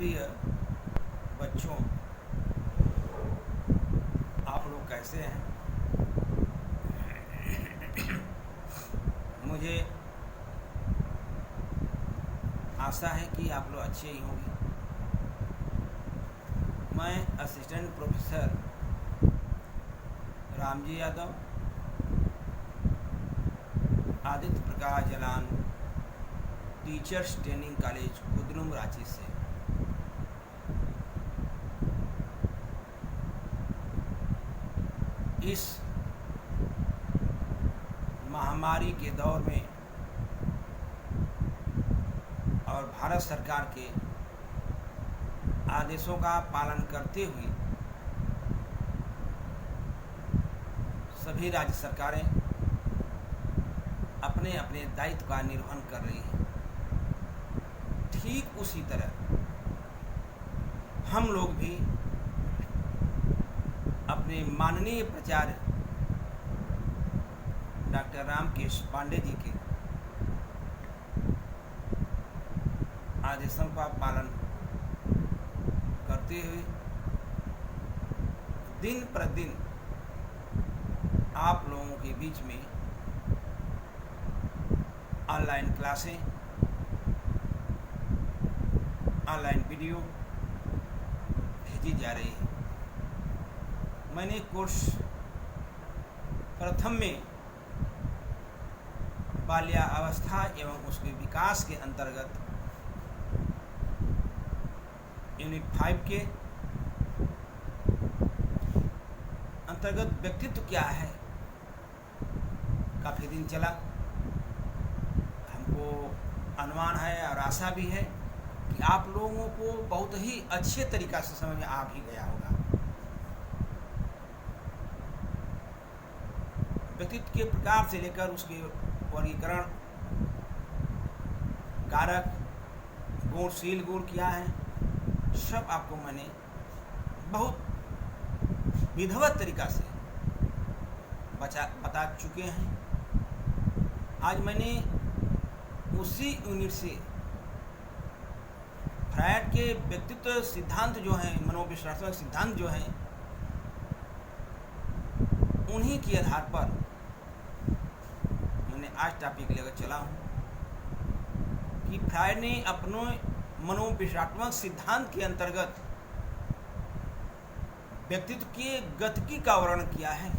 प्रिय बच्चों, आप लोग कैसे हैं? मुझे आशा है कि आप लोग अच्छे ही होंगे। मैं असिस्टेंट प्रोफेसर रामजी यादव, आदित्य प्रकाश Jalan teachers training college कुदरुम Ranchi से इस महामारी के दौर में और भारत सरकार के आदेशों का पालन करते हुए सभी राज्य सरकारें अपने अपने दायित्व का निर्वहन कर रही हैं। ठीक उसी तरह हम लोग भी अपने माननीय प्राचार्य डॉक्टर रामकेश पांडे जी के आदेशों का पालन करते हुए दिन प्रतिदिन आप लोगों के बीच में ऑनलाइन क्लासें, ऑनलाइन वीडियो भेजी जा रही है। मैंने कोर्स प्रथम में बाल्यावस्था एवं उसके विकास के अंतर्गत यूनिट 5 के अंतर्गत व्यक्तित्व क्या है काफ़ी दिन चला। हमको अनुमान है और आशा भी है कि आप लोगों को बहुत ही अच्छे तरीक़ा से समझ में आ भी गया होगा। व्यक्तित्व के प्रकार से लेकर उसके वर्गीकरण, कारक, गुणशील गुण क्या है, सब आपको मैंने बहुत विधिवत तरीक़ा से बता चुके हैं। आज मैंने उसी यूनिट से फ्रायड के व्यक्तित्व सिद्धांत जो हैं, मनोविश्लेषणात्मक सिद्धांत जो हैं, उन्हीं के आधार पर मैंने आज टॉपिक लेकर चला हूँ कि फ्रायड ने अपने मनोविश्लेषणात्मक सिद्धांत के अंतर्गत व्यक्तित्व के गतिकी का वर्णन किया है।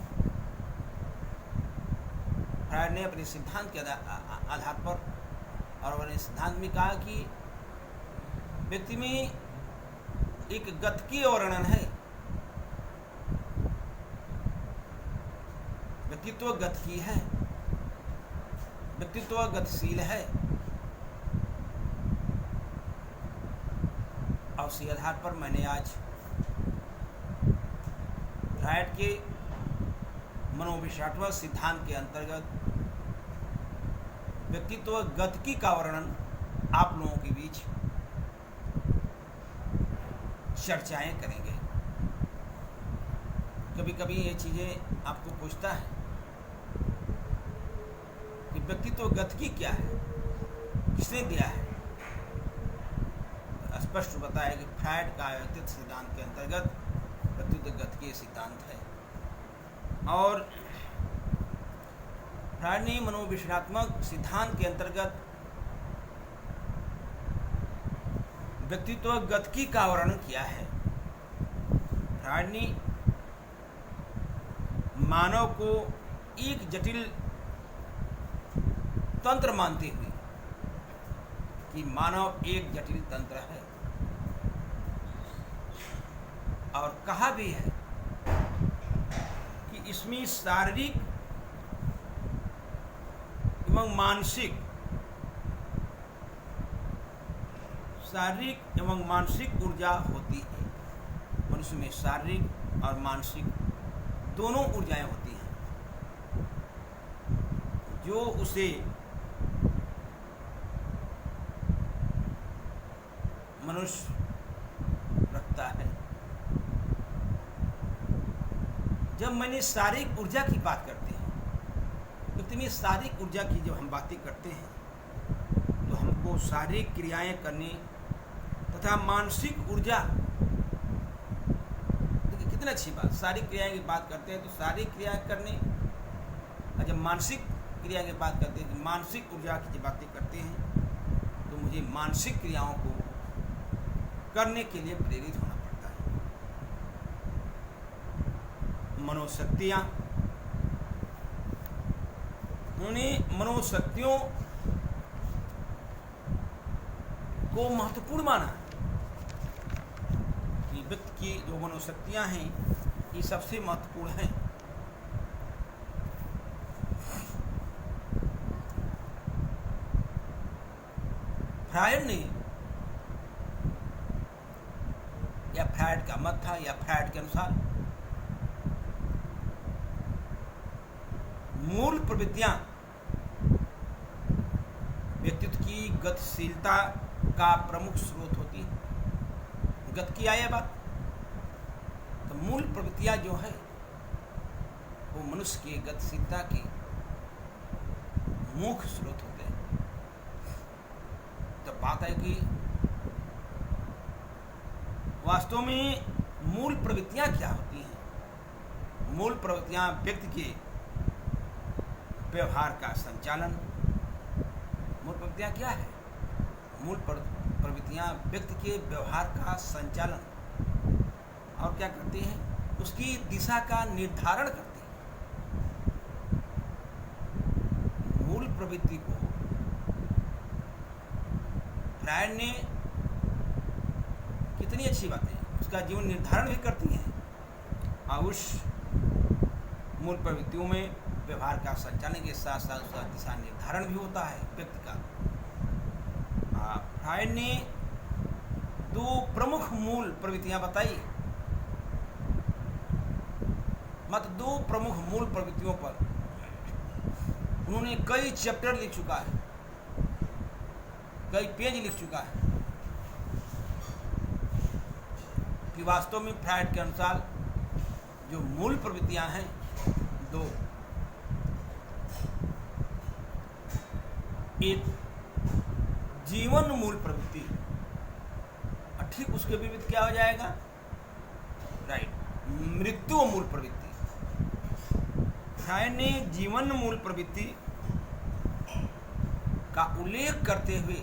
फ्रायड ने अपने सिद्धांत के आधार पर और अपने सिद्धांत में कहा कि व्यक्ति में एक गतिकी वर्णन है। व्यक्तित्व गतिकी है, व्यक्तित्व गतिशील है और उसी आधार पर मैंने आज फ्रायड के मनोविश्लेषणात्मक सिद्धांत के अंतर्गत व्यक्तित्व गतिकी का वर्णन आप लोगों के बीच चर्चाएं करेंगे। कभी कभी ये चीज़ें आपको पूछता है कि व्यक्तित्व गतिकी क्या है, किसने दिया है। स्पष्ट बताया कि फ्रायड का व्यक्तित्व सिद्धांत के अंतर्गत व्यक्तित्व गतिकी सिद्धांत है और फ्रायड ने मनोविश्लेषणात्मक सिद्धांत के अंतर्गत व्यक्तित्व गतिकी का वर्णन किया है। फ्रायड ने मानव को एक जटिल तंत्र मानते हुए कि मानव एक जटिल तंत्र है और कहा भी है कि इसमें शारीरिक एवं मानसिक ऊर्जा होती है। मनुष्य में शारीरिक और मानसिक दोनों ऊर्जाएं होती हैं जो उसे मनुष्य रखता है। जब मैंने शारीरिक ऊर्जा की बात करते हैं, व्यक्ति में शारीरिक ऊर्जा की जब हम बातें करते हैं तो हमको शारीरिक क्रियाएं करने तथा मानसिक ऊर्जा। देखिए कितनी अच्छी बात, सारी क्रियाएं की बात करते हैं तो सारी क्रिया करने, और जब मानसिक क्रिया की बात करते हैं, मानसिक ऊर्जा की बातें करते हैं, तो मुझे मानसिक क्रियाओं को करने के लिए प्रेरित होना पड़ता है। मनोशक्तियाँ, उन्हें मनोशक्तियों को महत्वपूर्ण माना कि व्यक्ति की जो मनोशक्तियाँ हैं ये सबसे महत्वपूर्ण हैं। फ्रायड ने, या फ्रायड का मत था, या फ्रायड के अनुसार मूल प्रवृत्तियां व्यक्तित्व की गतिशीलता का प्रमुख स्रोत होती है। गत की आया बात, तो मूल प्रवृत्तियां जो है वो मनुष्य की गतिशीलता के मुख्य स्रोत होते हैं। तो बात है कि वास्तव में मूल प्रवृत्तियां क्या होती हैं। मूल प्रवृत्तियां व्यक्ति के व्यवहार का संचालन। मूल प्रवृत्तियां क्या है? मूल प्रवृत्तियां व्यक्ति के व्यवहार का संचालन और क्या करती हैं? उसकी दिशा का निर्धारण करती है। मूल प्रवृत्ति को फ्रायड ने, कितनी अच्छी बात है, उसका जीवन निर्धारण भी करती हैं और उस मूल प्रवृत्तियों में व्यवहार का संचालन के साथ साथ उसका दिशा निर्धारण भी होता है व्यक्ति का। फ्रायड ने दो प्रमुख मूल प्रवृत्तियां बताई, मत दो प्रमुख मूल प्रवृत्तियों पर उन्होंने कई चैप्टर लिख चुका है, कई पेज लिख चुका है कि वास्तव में फ्रायड के अनुसार जो मूल प्रवृत्तियां हैं दो, एक जीवन मूल प्रवृत्ति, और ठीक उसके विपरीत क्या हो जाएगा? राइट, मृत्यु मूल प्रवृत्ति। फ्रायड ने जीवन मूल प्रवृत्ति का उल्लेख करते हुए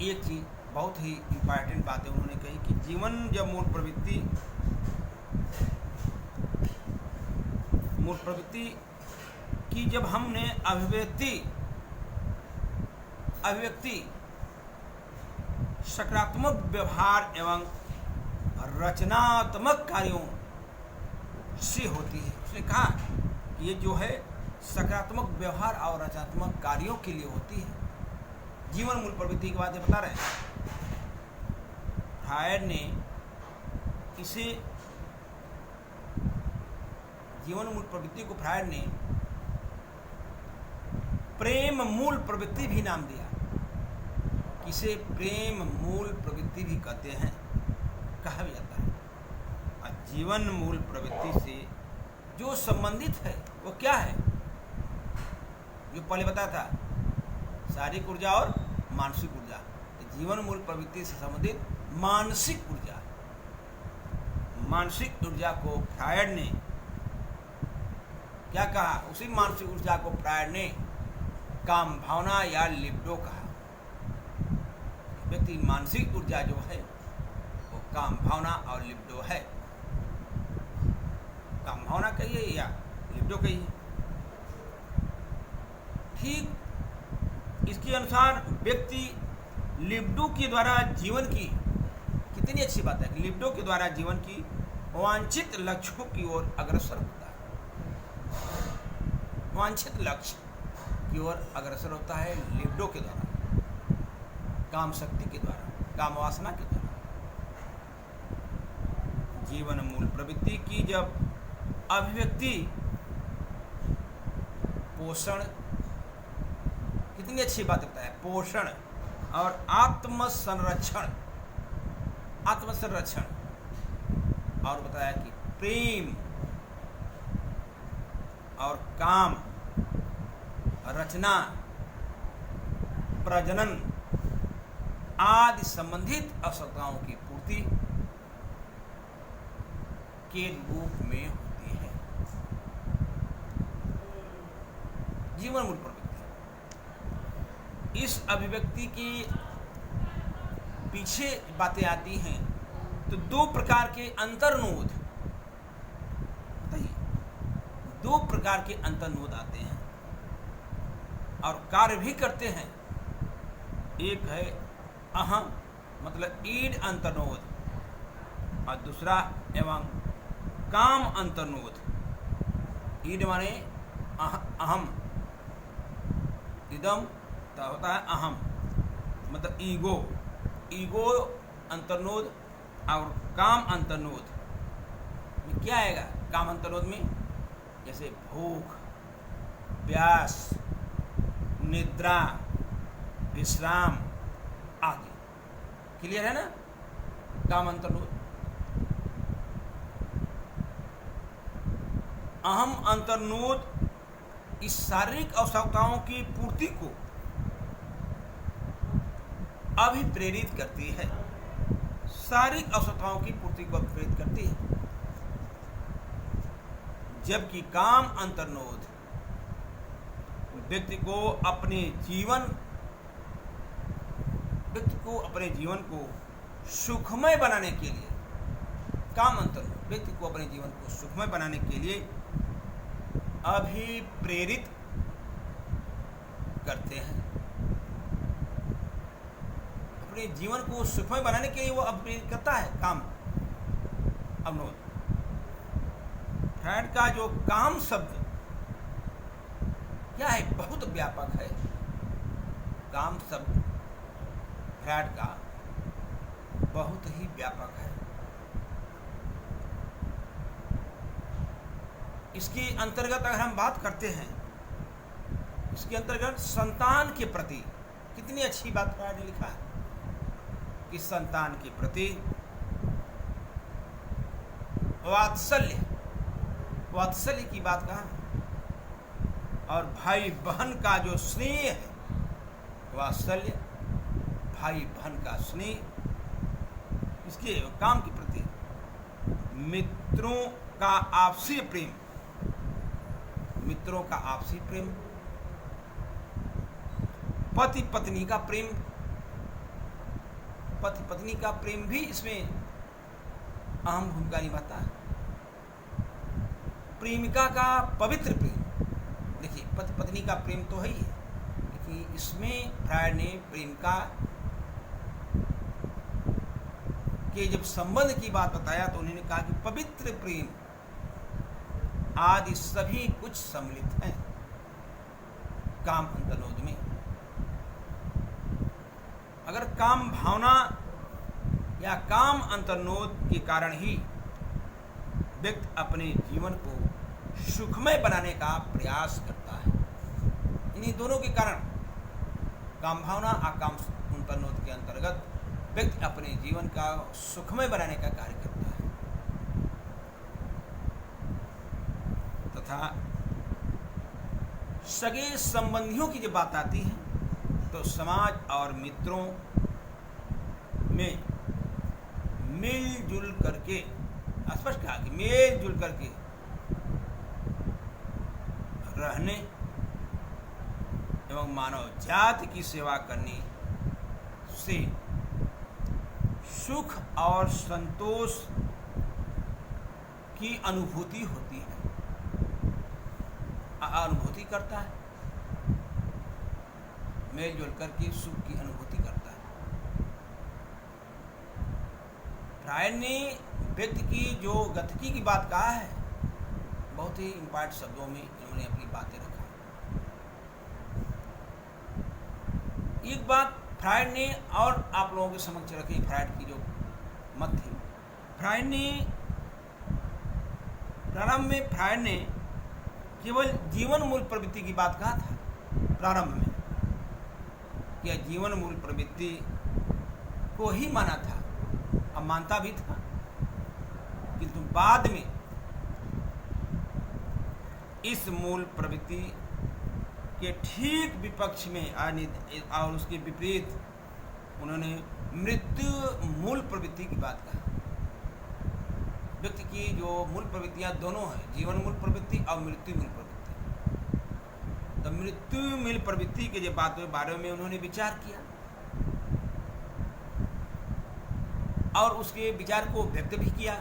एक चीज, बहुत ही इंपॉर्टेंट बातें उन्होंने कही कि जीवन जब मूल प्रवृत्ति की जब हमने अभिव्यक्ति सकारात्मक व्यवहार एवं रचनात्मक कार्यों से होती है। उसने कहा कि ये जो है सकारात्मक व्यवहार और रचनात्मक कार्यों के लिए होती है। जीवन मूल प्रवृत्ति की बातें बता रहे हैं। फ्रायड ने इसे, जीवन मूल प्रवृत्ति को फ्रायड ने प्रेम मूल प्रवृत्ति भी नाम दिया। किसे प्रेम मूल प्रवृत्ति भी कहते हैं, कहा भी जाता है। और जीवन मूल प्रवृत्ति से जो संबंधित है वो क्या है? जो पहले बताया था, शारीरिक ऊर्जा और मानसिक ऊर्जा। तो जीवन मूल प्रवृत्ति से संबंधित मानसिक ऊर्जा, मानसिक ऊर्जा को फ्रायड ने क्या कहा? उसी मानसिक ऊर्जा को फ्रायड ने काम भावना या लिबिडो कहा। व्यक्ति मानसिक ऊर्जा जो है वो काम भावना और लिबिडो है। काम भावना कहिए या लिबिडो कहिए। ठीक इसके अनुसार व्यक्ति लिबिडो के द्वारा जीवन की, कितनी अच्छी बात है, लिबिडो के द्वारा जीवन की वांछित लक्ष्यों की ओर अग्रसर होता है। वांछित लक्ष्य की ओर अग्रसर होता है लिबिडो के द्वारा, काम शक्ति के द्वारा, काम वासना के द्वारा। जीवन मूल प्रवृत्ति की जब अभिव्यक्ति, पोषण, कितनी अच्छी बात बताया, पोषण और आत्मसंरक्षण, और बताया कि प्रेम और काम, रचना, प्रजनन आदि संबंधित आवश्यकताओं की पूर्ति के रूप में होती है। जीवन मूल प्रवृत्ति, इस अभिव्यक्ति के पीछे बातें आती हैं तो दो प्रकार के अंतर्नोद, बताइए, दो प्रकार के अंतर्नोद आते हैं और कार्य भी करते हैं। एक है अहम मतलब ईड अंतर्नोद और दूसरा एवं काम अंतर्नोद। ईड माने अहम, इदम तो होता है अहम मतलब ईगो, ईगो अंतर्नोद और काम अंतर्नोद में क्या आएगा? काम अंतर्नोद में जैसे भूख, प्यास, निद्रा, विश्राम आदि। क्लियर है ना? काम अंतर्नोद। अहम अंतर्नोद इस शारीरिक आवश्यकताओं की पूर्ति को अभिप्रेरित करती है, शारीरिक आवश्यकताओं की पूर्ति को अभिप्रेरित करती है, जबकि काम अंतर्नोद व्यक्ति को अपने जीवन को सुखमय बनाने के लिए, काम अंतर्नोद व्यक्ति को अपने जीवन को सुखमय बनाने के लिए अभिप्रेरित करते हैं। अपने जीवन को सुखमय बनाने के लिए वो अभिप्रेरित करता है काम अवनोद। फ्रायड का जो काम शब्द क्या है? बहुत व्यापक है। काम शब्द फ्रायड का बहुत ही व्यापक है। इसके अंतर्गत अगर हम बात करते हैं, इसके अंतर्गत संतान के प्रति कितनी अच्छी बात फ्रायड ने लिखा है कि संतान के प्रति वात्सल्य की बात कहा, और भाई बहन का जो स्नेह है, वात्सल्य, भाई बहन का स्नेह, इसके काम के प्रति, मित्रों का आपसी प्रेम, मित्रों का आपसी प्रेम, पति पत्नी का प्रेम, पति पत्नी का प्रेम भी इसमें अहम भूमिका निभाता है। प्रेमिका का पवित्र प्रेम, देखिए पति पत्नी का प्रेम तो है ही है, लेकिन इसमें फ्रायड ने प्रेमिका के जब संबंध की बात बताया तो उन्होंने कहा कि पवित्र प्रेम आदि सभी कुछ सम्मिलित हैं काम अंतर्नोद में। अगर काम भावना या काम अंतर्नोद के कारण ही व्यक्ति अपने जीवन को सुखमय बनाने का प्रयास करता है, इन्हीं दोनों के कारण काम भावना और काम अंतर्नोद के अंतर्गत व्यक्ति अपने जीवन का सुखमय बनाने का कार्य करता है। तथा सगे संबंधियों की जब बात आती है तो समाज और मित्रों में मिलजुल करके, स्पष्ट कहा कि मिलजुल करके रहने एवं मानव जाति की सेवा करने से सुख और संतोष की अनुभूति होती है, अनुभूति करता है, मिलजुल करके सुख की अनुभूति करता है। फ्रायड ने व्यक्ति की जो गतिकी की बात कहा है, बहुत ही इम्पॉर्टेंट शब्दों में इन्होंने अपनी बातें रखा। एक बात फ्रायड ने और आप लोगों के समक्ष रखी, फ्रायड की जो मत थी, फ्रायड ने प्रारंभ में फ्रायड ने केवल जीवन मूल प्रवृत्ति की बात कहा था। प्रारंभ में यह जीवन मूल प्रवृत्ति को ही माना था, अब मानता भी था, किंतु बाद में इस मूल प्रवृत्ति के ठीक विपक्ष में और उसके विपरीत उन्होंने मृत्यु मूल प्रवृत्ति की बात कहा। व्यक्ति की जो मूल प्रवृत्तियां दोनों हैं, जीवन मूल प्रवृत्ति और मृत्यु मूल प्रवृत्ति। तो मृत्यु मूल प्रवृत्ति के जो बारे में उन्होंने विचार किया और उसके विचार को व्यक्त भी किया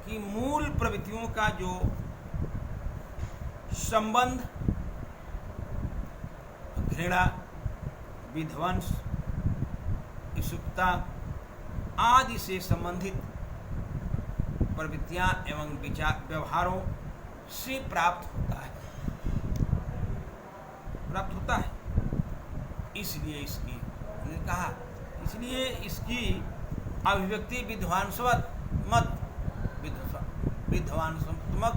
कि मूल प्रवृत्तियों का जो संबंध घृणा, विध्वंस, उत्सुकता आदि से संबंधित प्रवृत्तियां एवं विचार व्यवहारों से प्राप्त होता है। इसलिए इसकी उन्होंने कहा, इसलिए इसकी अभिव्यक्ति विध्वंसात्मक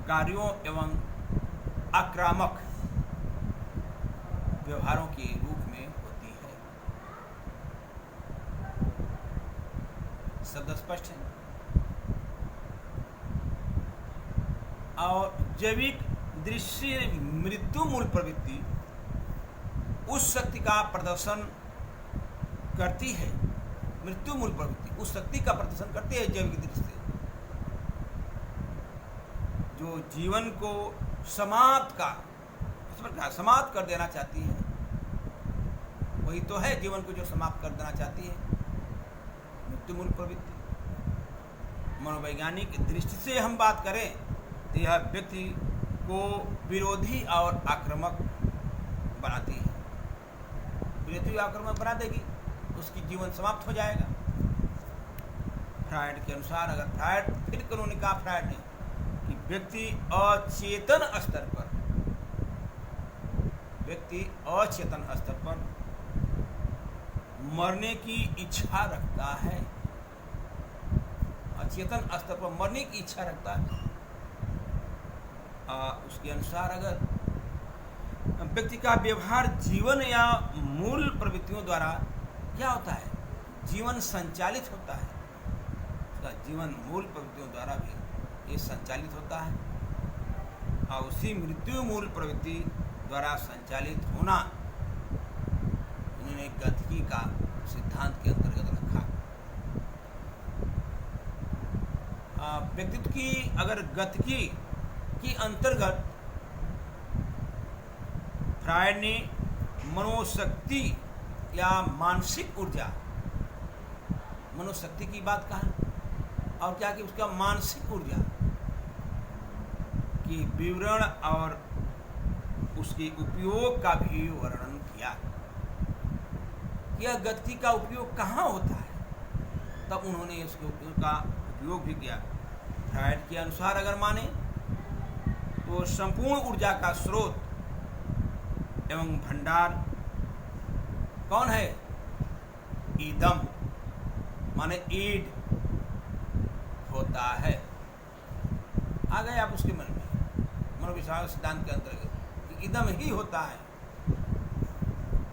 कार्यों एवं आक्रामक व्यवहारों के रूप में होती है। शब्द स्पष्ट है। और जैविक दृश्य मृत्यु मूल प्रवृत्ति उस शक्ति का प्रदर्शन करती है। मृत्यु मूल प्रवृत्ति उस शक्ति का प्रदर्शन करती है जैविक दृष्टि से, जो जीवन को समाप्त कर देना चाहती है। वही तो है जीवन को जो समाप्त कर देना चाहती है, मृत्यु मूल प्रवृत्ति। मनोवैज्ञानिक दृष्टि से हम बात करें तो यह व्यक्ति को विरोधी और आक्रामक बनाती है। विरोधी आक्रामक बना देगी, उसकी जीवन समाप्त हो जाएगा। फ्रायड के अनुसार, अगर फ्रायड फिर उन्होंने कहा, फ्रायड ने कि व्यक्ति अचेतन स्तर पर मरने की इच्छा रखता है। अचेतन स्तर पर मरने की इच्छा रखता है। उसके अनुसार अगर व्यक्ति का व्यवहार जीवन या मूल प्रवृत्तियों द्वारा क्या होता है, जीवन संचालित होता है। उसका जीवन मूल प्रवृत्तियों द्वारा भी ये संचालित होता है। और उसी मृत्यु मूल प्रवृत्ति द्वारा संचालित होना उन्होंने गतिकी का सिद्धांत के अंतर्गत रखा। व्यक्तित्व की अगर गतिकी के अंतर्गत फ्रायड ने मनोशक्ति या मानसिक ऊर्जा, मनोशक्ति की बात कहा और क्या कि उसका मानसिक ऊर्जा की विवरण और उसके उपयोग का भी वर्णन किया। यह गतिकी का उपयोग कहाँ होता है, तब उन्होंने इसके उपयोग का उपयोग भी किया। फ्रायड के अनुसार अगर माने तो संपूर्ण ऊर्जा का स्रोत एवं भंडार कौन है, ईदम माने ईड होता है। आ गए आप उसके मन में, मनोविश्वास सिद्धांत के अंतर्गत इदम ही होता है।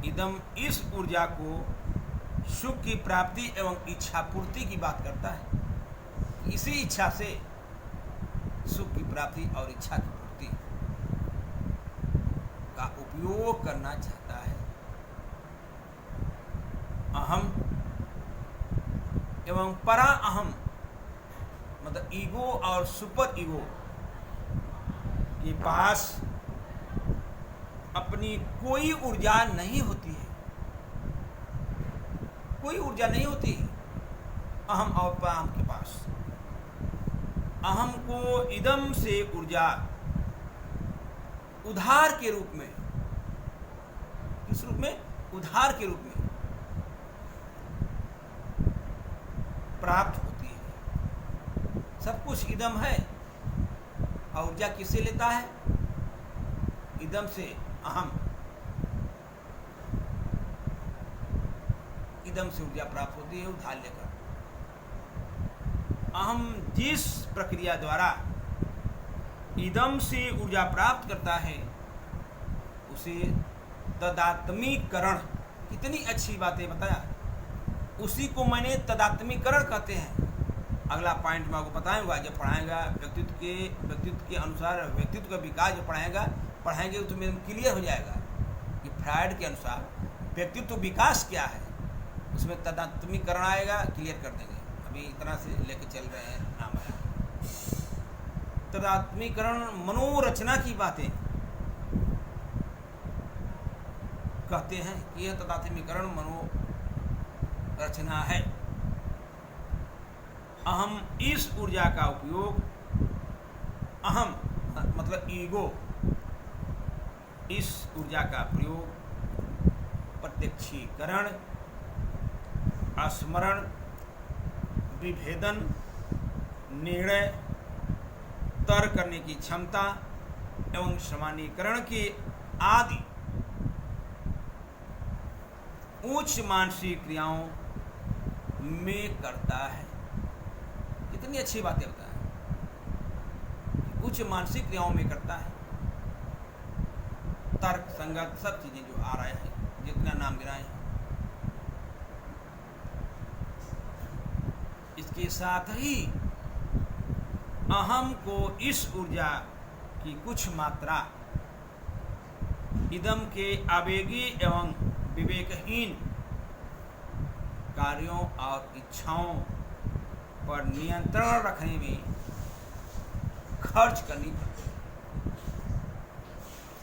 इदम इस ऊर्जा को सुख की प्राप्ति एवं इच्छा पूर्ति की बात करता है। इसी इच्छा से सुख की प्राप्ति और इच्छा की पूर्ति का उपयोग करना चाहता है। अहम एवं परा अहम मतलब ईगो और सुपर ईगो के पास अपनी कोई ऊर्जा नहीं होती है, कोई ऊर्जा नहीं होती अहम और पराम के पास। अहम को इदम से ऊर्जा उधार के रूप में, किस रूप में, उधार के रूप में प्राप्त होती है। सब कुछ इदम है और ऊर्जा किससे लेता है, इदम से। अहम इदम से ऊर्जा प्राप्त होती है उधार लेकर। अहम जिस प्रक्रिया द्वारा इदम से ऊर्जा प्राप्त करता है उसे तदात्मीकरण, कितनी अच्छी बातें बताया, उसी को मैंने तदात्मीकरण कहते हैं। अगला पॉइंट मैं आपको बताऊंगा जब पढ़ाएगा व्यक्तित्व के अनुसार व्यक्तित्व का विकास जो पढ़ाएंगे तो मेरे क्लियर हो जाएगा। फ्रायड के अनुसार व्यक्तित्व विकास क्या है, उसमें तदात्मीकरण आएगा, क्लियर कर देंगे। अभी इतना से लेके चल रहे हैं नाम आया। तदात्मीकरण मनोरचना की बातें कहते हैं कि यह तदात्मीकरण मनोरचना है। अहम इस ऊर्जा का उपयोग, अहम मतलब ईगो, इस ऊर्जा का प्रयोग प्रत्यक्षीकरण, स्मरण, विभेदन, निर्णय, तर्क करने की क्षमता एवं सामान्यीकरण के आदि उच्च मानसिक क्रियाओं में करता है। कितनी अच्छी बातें होता है, उच्च मानसिक क्रियाओं में करता है। तर्क संगत सब चीजें जो आ रहे हैं, जितना नाम गिराए हैं, इसके साथ ही अहम को इस ऊर्जा की कुछ मात्रा इदम के आवेगी एवं विवेकहीन कार्यों और इच्छाओं पर नियंत्रण रखने में खर्च करनी पड़ती है,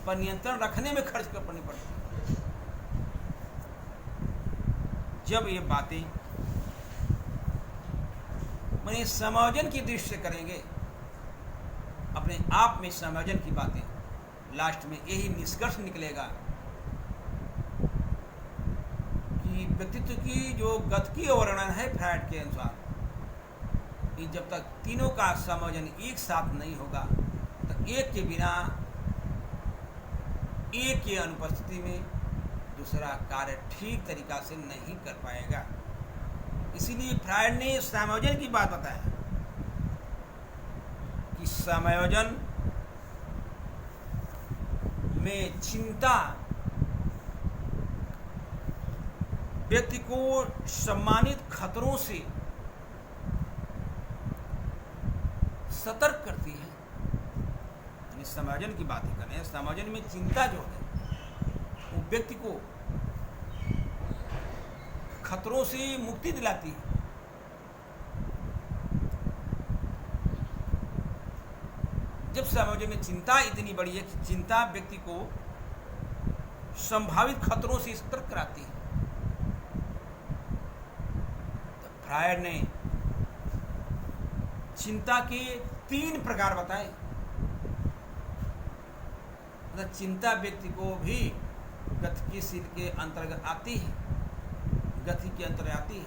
पर नियंत्रण रखने में खर्च करनी पड़ती है। जब ये बातें मैंने समायोजन की दृष्टि से करेंगे, अपने आप में समायोजन की बातें, लास्ट में यही निष्कर्ष निकलेगा कि व्यक्तित्व की जो गतिकीय वर्णन है फ्रायड के अनुसार, कि जब तक तीनों का समायोजन एक साथ नहीं होगा, तो एक के बिना, एक की अनुपस्थिति में दूसरा कार्य ठीक तरीका से नहीं कर पाएगा। इसीलिए फ्रायड ने समायोजन की बात बताया कि समायोजन में चिंता व्यक्ति को सम्मानित खतरों से सतर्क करती है। यानी समायोजन की बात ही करें, समायोजन में चिंता जो है वो व्यक्ति को खतरों से मुक्ति दिलाती है। जब समायोजन में चिंता इतनी बड़ी है कि चिंता व्यक्ति को संभावित खतरों से सतर्क कराती है, तो फ्रायड ने चिंता के 3 प्रकार बताए। मतलब चिंता व्यक्ति को भी गतिशील के अंतर्गत आती है, गति के अंतर्गत आती है।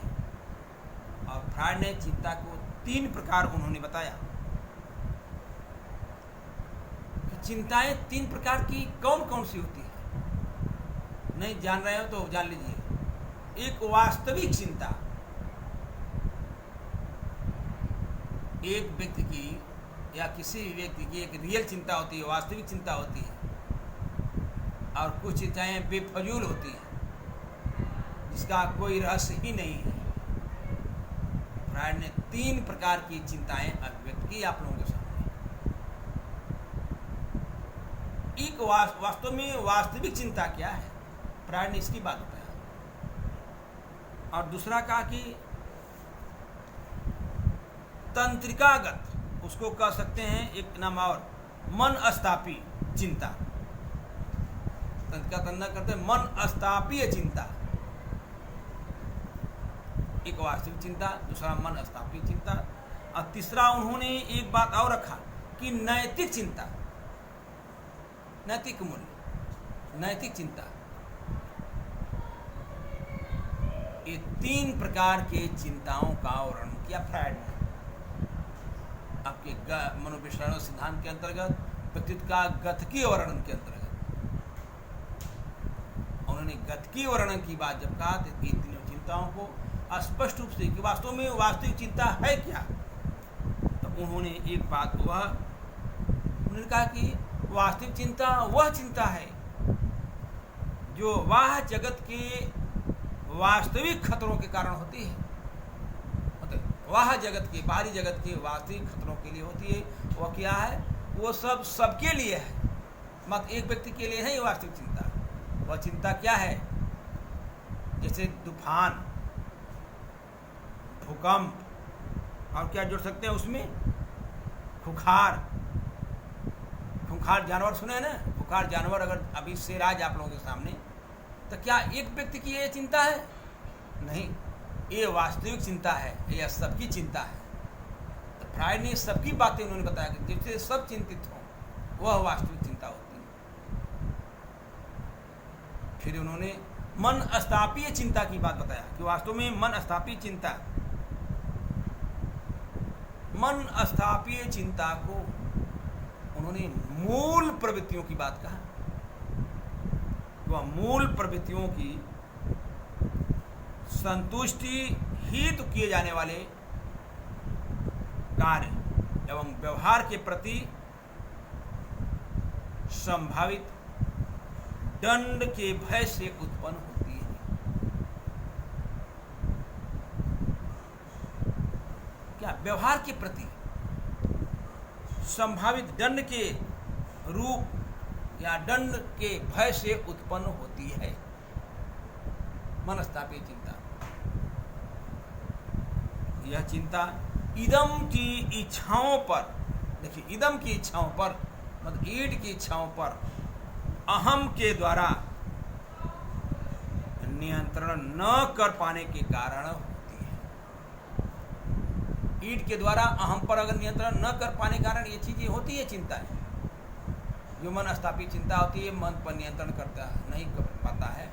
और फ्रायड ने चिंता को 3 प्रकार उन्होंने बताया कि चिंताएं 3 प्रकार की कौन कौन सी होती है। नहीं जान रहे हो तो जान लीजिए। एक वास्तविक चिंता, एक व्यक्ति की या किसी भी व्यक्ति की एक रियल चिंता होती है, वास्तविक चिंता होती है, और कुछ चिंताएं बेफजूल होती हैं जिसका कोई रहस्य ही नहीं है। फ्रायड ने 3 प्रकार की चिंताएं अभिव्यक्त की आप लोगों के सामने। एक वास्तव में वास्तविक चिंता क्या है, फ्रायड ने इसकी बात बताया। और दूसरा कहा कि तंत्रिकागत, उसको कह सकते हैं एक नाम और, मन अस्तापी चिंता। तंत्रिका तंत्र करते हैं मन अस्तापीय चिंता, एक वास्तविक चिंता, दूसरा मन अस्तापीय चिंता, और तीसरा उन्होंने एक बात और रखा कि नैतिक चिंता, नैतिक मूल्य, नैतिक चिंता। ये 3 प्रकार के चिंताओं का वर्णन किया फ्रायड ने आपके मनोविश्लेषण सिद्धांत के अंतर्गत, व्यक्तित्व का गतिकीय वर्णन के अंतर्गत। उन्होंने गतिकीय वर्णन की बात जब कहा तो इन तीनों चिंताओं को स्पष्ट रूप से कि वास्तव में वास्तविक चिंता है क्या, तो उन्होंने एक बात उन्होंने कहा कि वास्तविक चिंता वह चिंता है जो वाह जगत के वास्तविक खतरों के कारण होती है। मतलब वाह जगत के, बाहरी जगत के वास्तविक खतरों के लिए होती है। वह क्या है, वो सब सबके लिए है, मत एक व्यक्ति के लिए है ये वास्तविक चिंता। वह चिंता क्या है? जैसे तूफान, भूकंप, और क्या जोड़ सकते हैं उसमें? खुखार। खुखार जानवर सुने हैं ना? खुखार जानवर अगर अभी शेर आ जाए आप लोगों के सामने, तो क्या एक व्यक्ति की ये चिंता है? नहीं, ये वास्तविक चिंता है, यह सबकी चिंता है। तो फ्रायड ने सबकी बातें उन्होंने बताया कि जिससे सब चिंतित हों, वह वास्तविक चिंता होती है। फिर उन्होंने मन अस्तापीय चिंता की बात बताया कि वास्तव में मन अस्तापीय चिंता, मन अस्तापीय चिंता को उन्होंने मूल प्रवृत्तियों की बात कहा। वह मूल प्रवृत्तियों की संतुष्टि हेतु किए जाने वाले कार्य एवं व्यवहार के प्रति संभावित दंड के भय से उत्पन्न होती है। क्या? व्यवहार के प्रति संभावित दंड के रूप या दंड के भय से उत्पन्न होती है मनस्तापीय चिंता। यह चिंता इदम की इच्छाओं पर, देखिए इदम की इच्छाओं पर, मतलब ईड की इच्छाओं पर अहम के द्वारा नियंत्रण न कर पाने के कारण होती है। ईड के द्वारा अहम पर अगर नियंत्रण न कर पाने के कारण ये चीजें होती है, चिंता है। जो मन अस्तापी चिंता होती है, मन पर नियंत्रण करता है, नहीं कर पाता है,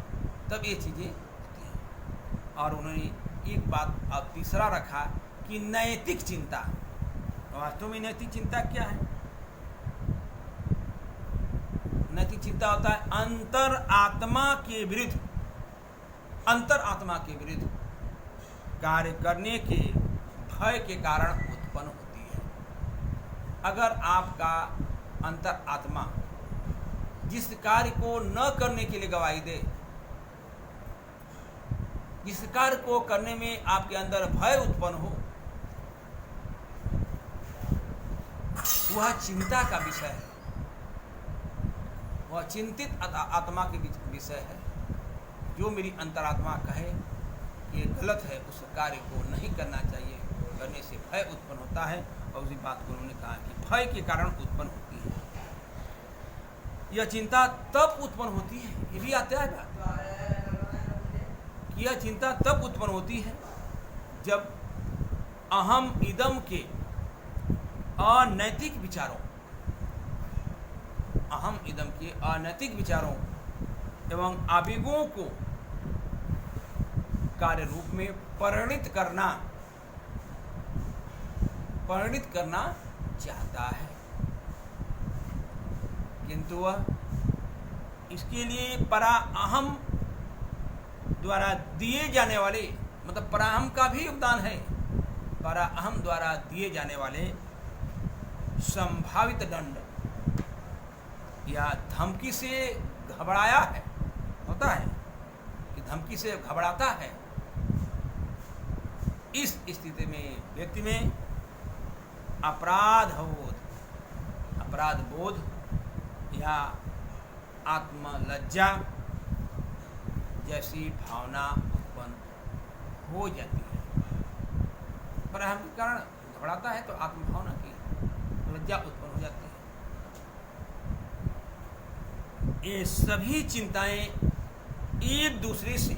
तब ये चीजें होती हैं। और उन्होंने एक बात अब तीसरा रखा कि नैतिक चिंता। वास्तव में नैतिक चिंता क्या है? नैतिक चिंता होता है अंतर आत्मा के विरुद्ध, अंतर आत्मा के विरुद्ध कार्य करने के भय के कारण उत्पन्न होती है। अगर आपका अंतर आत्मा जिस कार्य को न करने के लिए गवाही दे, जिस कार्य को करने में आपके अंदर भय उत्पन्न हो, वह चिंता का विषय है, वह चिंतित आत्मा के विषय है। जो मेरी अंतरात्मा कहे कि ये गलत है, उस कार्य को नहीं करना चाहिए, करने से भय उत्पन्न होता है। और उसी बात को उन्होंने कहा कि भय के कारण उत्पन्न होती है। यह चिंता तब उत्पन्न होती है, ये भी आता है कि यह चिंता तब उत्पन्न होती है जब अहम इदम के अनैतिक विचारों, अहम इदम के अनैतिक विचारों एवं आवेगों को कार्य रूप में परिणित करना चाहता है, किंतु वह इसके लिए परा अहम द्वारा दिए जाने वाले, मतलब पराहम का भी योगदान है, परा अहम द्वारा दिए जाने वाले संभावित दंड या धमकी से घबराया है, होता है कि धमकी से घबराता है। इस स्थिति में व्यक्ति में अपराध बोध या आत्मलज्जा जैसी भावना उत्पन्न हो जाती है। पर हम के कारण घबराता है तो आत्मभावना की लज्जा उत्पन्न हो जाती है। ये सभी चिंताएं एक दूसरे से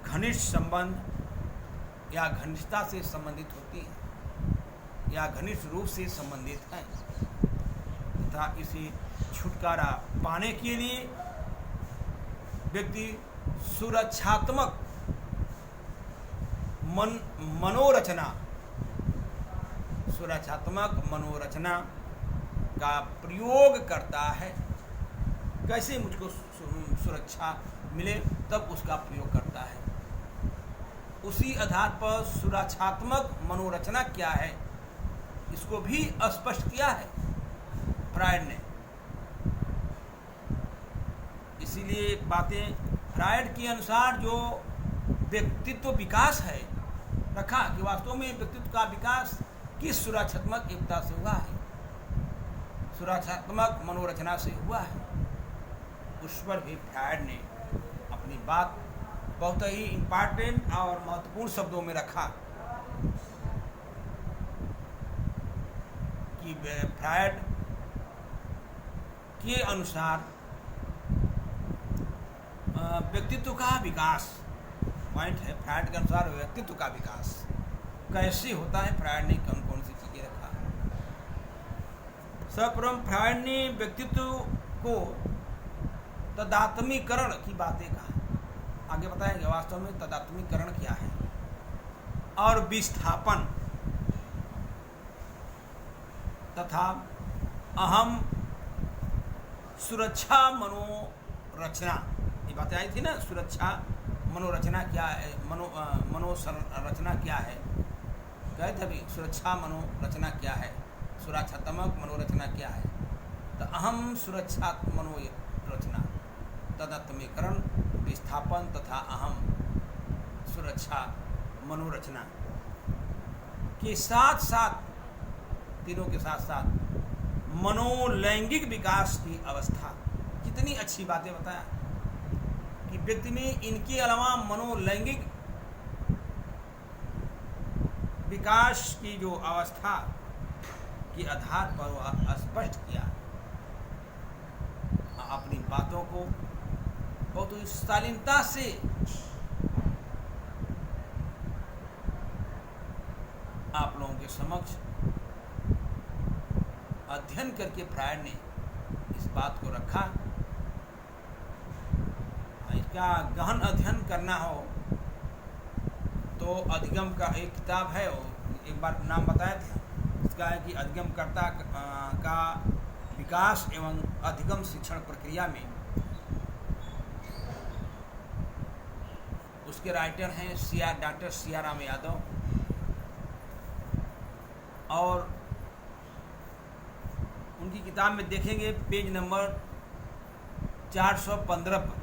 घनिष्ठ संबंध या घनिष्ठता से संबंधित होती है या घनिष्ठ रूप से संबंधित है तथा इसे छुटकारा पाने के लिए व्यक्ति सुरक्षात्मक मनोरचना का प्रयोग करता है। कैसे मुझको सुरक्षा मिले, तब उसका प्रयोग करता है। उसी आधार पर सुरक्षात्मक मनोरचना क्या है, इसको भी स्पष्ट किया है फ्रायड ने। इसीलिए बातें फ्रायड के अनुसार जो व्यक्तित्व विकास है रखा कि वास्तव में व्यक्तित्व का विकास किस सुरक्षात्मक एकता से हुआ है, सुरक्षात्मक मनोरचना से हुआ है। उस पर भी फ्रायड ने अपनी बात बहुत ही इम्पॉर्टेंट और महत्वपूर्ण शब्दों में रखा कि फ्रायड के अनुसार व्यक्तित्व का विकास, पॉइंट है फ्रायड के अनुसार व्यक्तित्व का विकास कैसे होता है, फ्रायड ने कौन कौन सी चीजें रखा। सर्वप्रथम फ्रायड ने व्यक्तित्व को तदात्मीकरण की बातें कहा। आगे बताएंगे वास्तव में तदात्मीकरण क्या है, और विस्थापन तथा अहम सुरक्षा मनोरचना, ये बातें आई थी ना, सुरक्षा मनोरचना क्या है, मनोरचना क्या है, कहे थे अभी सुरक्षा मनोरचना क्या है, सुरक्षात्मक मनोरचना क्या है, तो अहम सुरक्षा मनोरचना, तदात्मीकरण, विस्थापन तथा अहम सुरक्षा मनोरचना के साथ साथ, तीनों के साथ साथ मनोलैंगिक विकास की अवस्था। कितनी अच्छी बातें बताया कि व्यक्ति में इनके अलावा मनोलैंगिक विकास की जो अवस्था के आधार पर वह स्पष्ट किया, अपनी बातों को बहुत ही शालीनता से आप लोगों के समक्ष अध्ययन करके फ्रायड ने इस बात को रखा। इसका गहन अध्ययन करना हो तो अधिगम का एक किताब है, एक बार नाम बताए थे इसका, है कि अधिगमकर्ता का विकास एवं अधिगम शिक्षण प्रक्रिया में, उसके राइटर हैं डॉक्टर सिया राम यादव, और उनकी किताब में देखेंगे पेज नंबर 415 पर,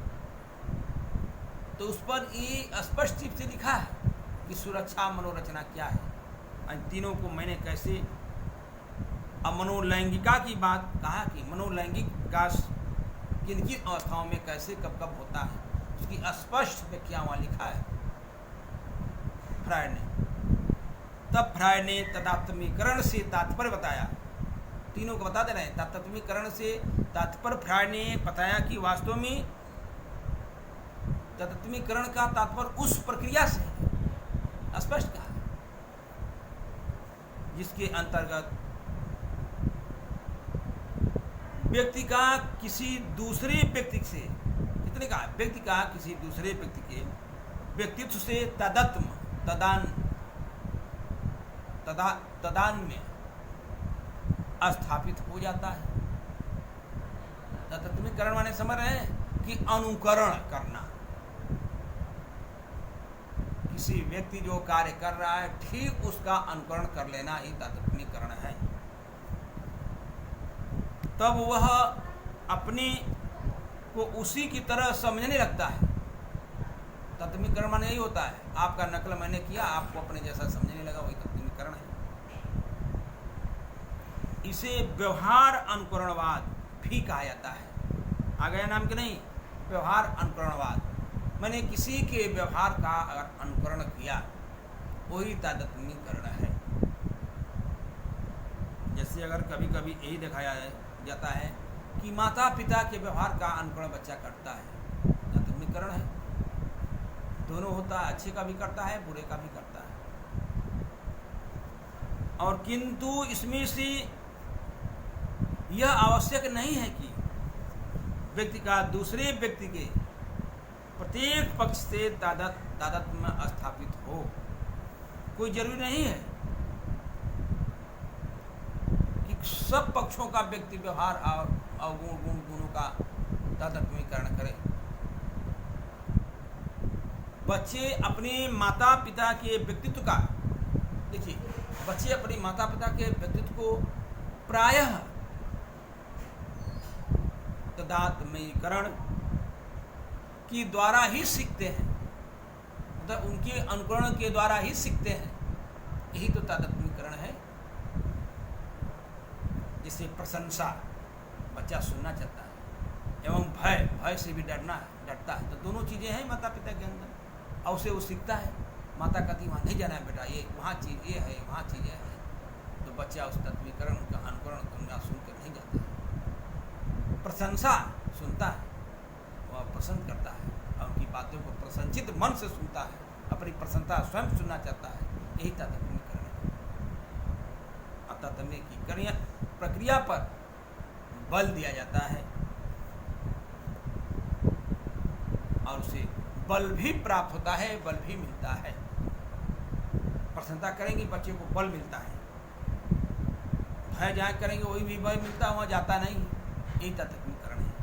तो उस पर ये स्पष्ट रूप से लिखा है कि सुरक्षा मनोरचना क्या है। इन तीनों को मैंने कैसे, मनोलैंगिका की बात कहा कि मनोलैंगिक विकास किन किन अवस्थाओं में कैसे कब कब होता है, उसकी स्पष्ट व्याख्या वहाँ लिखा है फ्रायड ने। तब फ्रायड ने तदात्मीकरण से तात्पर्य बताया, तीनों को बता दे रहे हैं। तदात्मीकरण से तात्पर्य फ्रायड ने बताया कि वास्तव में तदात्मीकरण का तात्पर्य उस प्रक्रिया से स्पष्ट कहा जिसके अंतर्गत व्यक्ति का किसी दूसरे व्यक्ति से, कितने कहा, व्यक्ति का किसी दूसरे व्यक्ति के व्यक्तित्व से तदान में स्थापित हो जाता है। तदात्मीकरण माने समझ रहे हैं कि अनुकरण करना, किसी व्यक्ति जो कार्य कर रहा है ठीक उसका अनुकरण कर लेना ही तदात्मीकरण है। तब वह अपने को उसी की तरह समझने लगता है। तदात्मीकरण माने यही होता है, आपका नकल मैंने किया, आपको अपने जैसा समझने लगा, वही तदात्मीकरण है। इसे व्यवहार अनुकरणवाद भी कहा जाता है। आ गया नाम कि नहीं, व्यवहार अनुकरणवाद, मैंने किसी के व्यवहार का अगर अनुकरण किया वही तादात्म्यकरण है। जैसे अगर कभी कभी यही दिखाया जाता है कि माता पिता के व्यवहार का अनुकरण बच्चा करता है, तादात्म्यकरण है। दोनों होता है, अच्छे का भी करता है, बुरे का भी करता है। और किंतु इसमें से यह आवश्यक नहीं है कि व्यक्ति का दूसरे व्यक्ति के प्रत्येक पक्ष से तादात्म्य स्थापित हो, कोई जरूरी नहीं है कि सब पक्षों का व्यक्ति व्यवहार और अवगुण गुणों का तादात्म्यकरण करे। बच्चे अपने माता पिता के व्यक्तित्व का, देखिए बच्चे अपने माता पिता के व्यक्तित्व को प्रायः तादात्म्यकरण के द्वारा ही सीखते हैं, मतलब उनके अनुकरण के द्वारा ही सीखते हैं। यही तो तादात्म्यकरण है। जैसे प्रशंसा, बच्चा सुनना चाहता है, एवं भय से भी डरता है। तो दोनों चीज़ें हैं माता पिता के अंदर, और उसे वो सीखता है। माता कहती वहाँ नहीं जाना है बेटा, ये वहाँ चीज़ ये है, वहाँ चीज़ ये है। तो बच्चा उस तत्वीकरण का अनुकरण करना सुनकर नहीं जाता है, प्रशंसा सुनता है, वह पसंद करता है और उनकी बातों को प्रसन्नचित मन से सुनता है, अपनी प्रसन्नता स्वयं सुनना चाहता है। यही तात्पर्य तात्म्य की प्रक्रिया पर बल दिया जाता है और उसे बल भी प्राप्त होता है, बल भी मिलता है। प्रसन्नता करेंगे बच्चे को बल मिलता है, भय जहाँ करेंगे वही भी बल मिलता है, वहाँ जाता नहीं। यही तात्विकरण है।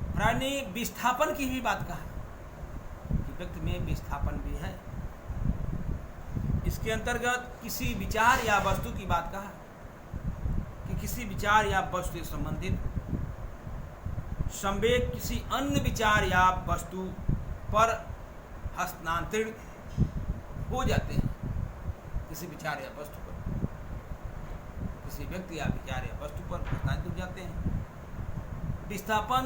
महाराज ने विस्थापन की भी बात कहा कि व्यक्ति में विस्थापन भी है। इसके अंतर्गत किसी विचार या वस्तु की बात कहा कि किसी विचार या वस्तु से संबंधित संवेग किसी अन्य विचार या वस्तु पर हस्तांतरित हो जाते हैं। किसी विचार या वस्तु पर, किसी व्यक्ति या विचार या वस्तु पर हस्तांतरित हो जाते हैं। विस्थापन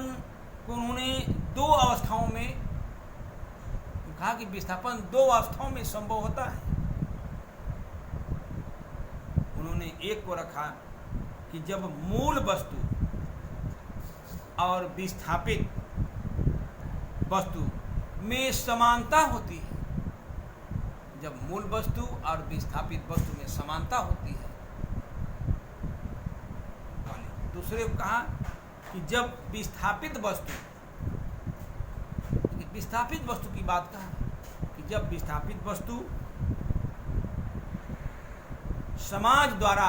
को उन्होंने दो अवस्थाओं में कहा कि विस्थापन दो अवस्थाओं में संभव होता है। उन्होंने एक को रखा कि जब मूल वस्तु और विस्थापित वस्तु में समानता होती है, जब मूल वस्तु और विस्थापित वस्तु में समानता होती है। दूसरे को कहा कि जब विस्थापित वस्तु की बात कहा कि जब विस्थापित वस्तु समाज द्वारा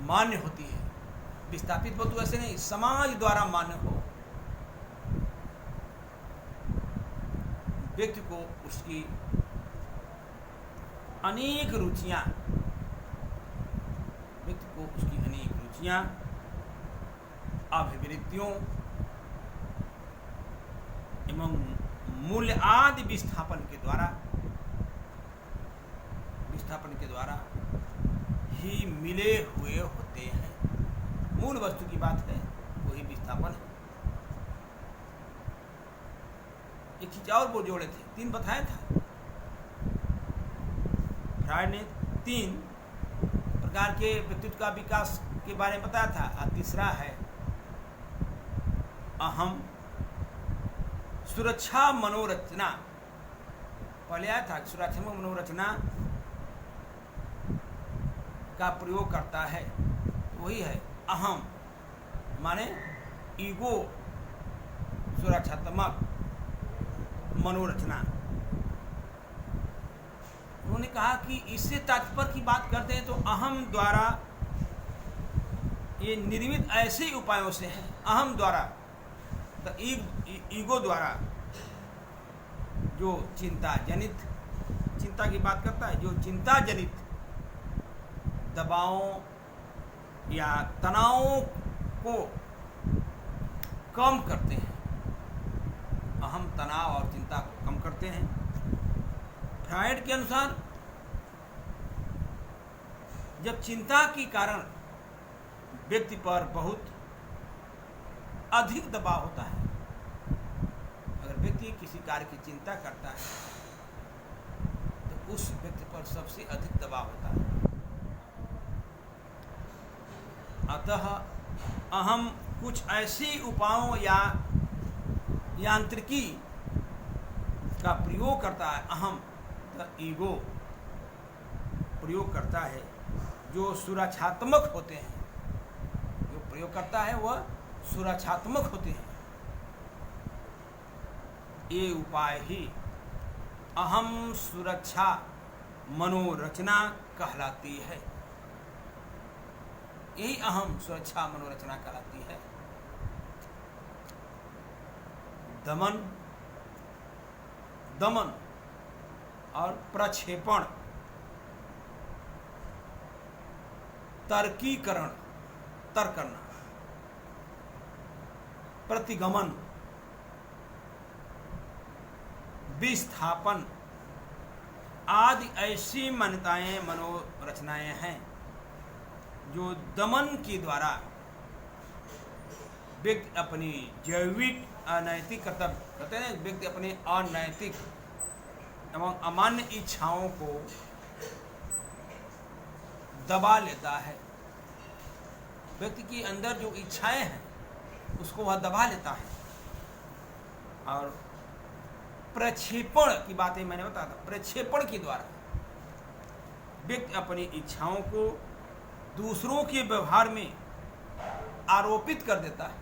मान्य होती है। विस्थापित वस्तु ऐसे नहीं, समाज द्वारा मान्य हो, व्यक्ति को उसकी अनेक रुचियां, अभिवृत्तियों एवं मूल्य आदि विस्थापन के द्वारा ही मिले हुए होते हैं। मूल वस्तु की बात है, वही विस्थापन है। एक चीज और वो जोड़े थे, 3 बताया था। फ्रायड ने 3 प्रकार के व्यक्तित्व का विकास के बारे में बताया था। और तीसरा है अहम सुरक्षा मनोरचना। पहले आया था सुरक्षा मनोरचना का प्रयोग करता है, वही है अहम माने ईगो सुरक्षात्मक मनोरचना। उन्होंने कहा कि इससे तात्पर्य की बात करते हैं तो अहम द्वारा ये निर्मित ऐसे उपायों से है। अहम द्वारा तो ईगो द्वारा जो चिंता की बात करता है, जो चिंता जनित दबावों या तनावों को कम करते हैं। अहम तनाव और चिंता को कम करते हैं। फ्रायड के अनुसार जब चिंता के कारण व्यक्ति पर बहुत अधिक दबाव होता है, अगर व्यक्ति किसी कार्य की चिंता करता है तो उस व्यक्ति पर सबसे अधिक दबाव होता है। अतः अहम कुछ ऐसे उपायों या यांत्रिकी का प्रयोग करता है। अहम ईगो प्रयोग करता है जो सुरक्षात्मक होते हैं। जो प्रयोग करता है वह सुरक्षात्मक होते हैं। ये उपाय ही अहम सुरक्षा मनोरचना कहलाती है। यही अहम सुरक्षा मनोरचना कहलाती है। दमन और प्रक्षेपण, तर्क करना, प्रतिगमन, विस्थापन आदि ऐसी मान्यताएं मनोरचनाएं हैं जो दमन के द्वारा व्यक्ति अपनी जैविक अनैतिक कर्तव्य कहते हैं, व्यक्ति अपने अनैतिक एवं अमान्य इच्छाओं को दबा लेता है। व्यक्ति के अंदर जो इच्छाएं हैं उसको वह दबा लेता है। और प्रक्षेपण की बातें मैंने बताया था, प्रक्षेपण के द्वारा व्यक्ति अपनी इच्छाओं को दूसरों के व्यवहार में आरोपित कर देता है।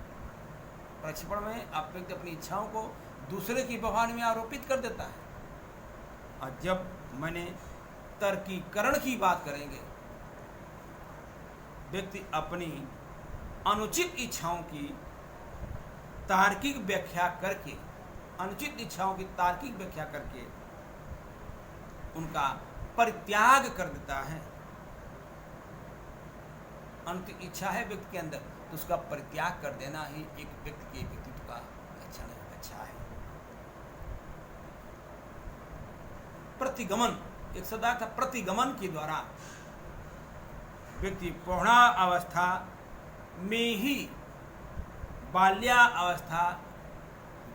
प्रक्षेपण में आप व्यक्ति अपनी इच्छाओं को दूसरे के व्यवहार में आरोपित कर देता है। और जब मैंने तर्कीकरण की बात करेंगे, व्यक्ति अपनी अनुचित इच्छाओं की तार्किक व्याख्या करके, अनुचित इच्छाओं की तार्किक व्याख्या करके उनका परित्याग कर देता है। अनुचित इच्छा है व्यक्ति के अंदर तो उसका परित्याग कर देना ही एक व्यक्ति के व्यक्तित्व का लक्षण अच्छा है। प्रतिगमन, एक शब्द था प्रतिगमन के द्वारा व्यक्ति प्रौढ़ावस्था में ही बाल्यावस्था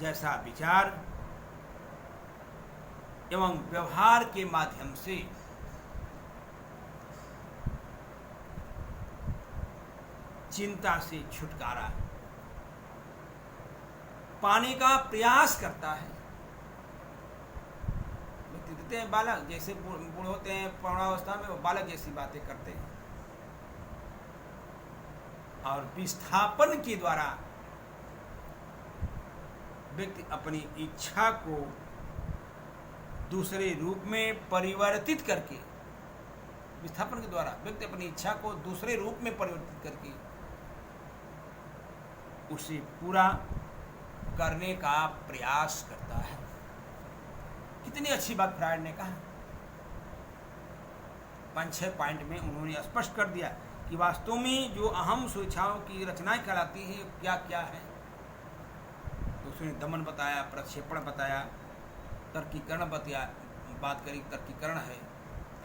जैसा विचार एवं व्यवहार के माध्यम से चिंता से छुटकारा पाने का प्रयास करता है। व्यक्ति देते हैं बालक जैसे बूढ़े होते हैं, प्रौढ़ावस्था में वो बालक जैसी बातें करते हैं। और विस्थापन के द्वारा व्यक्ति अपनी इच्छा को दूसरे रूप में परिवर्तित करके, विस्थापन के द्वारा व्यक्ति अपनी इच्छा को दूसरे रूप में परिवर्तित करके उसे पूरा करने का प्रयास करता है। कितनी अच्छी बात फ्रायड ने कहा। 5-6 पॉइंट में उन्होंने स्पष्ट कर दिया कि वास्तव में जो अहम स्वेच्छाओं की रचनाएं कहलाती हैं क्या क्या है। तो उसने दमन बताया, प्रक्षेपण बताया, तर्कीकरण बताया, बात करी तर्कीकरण है,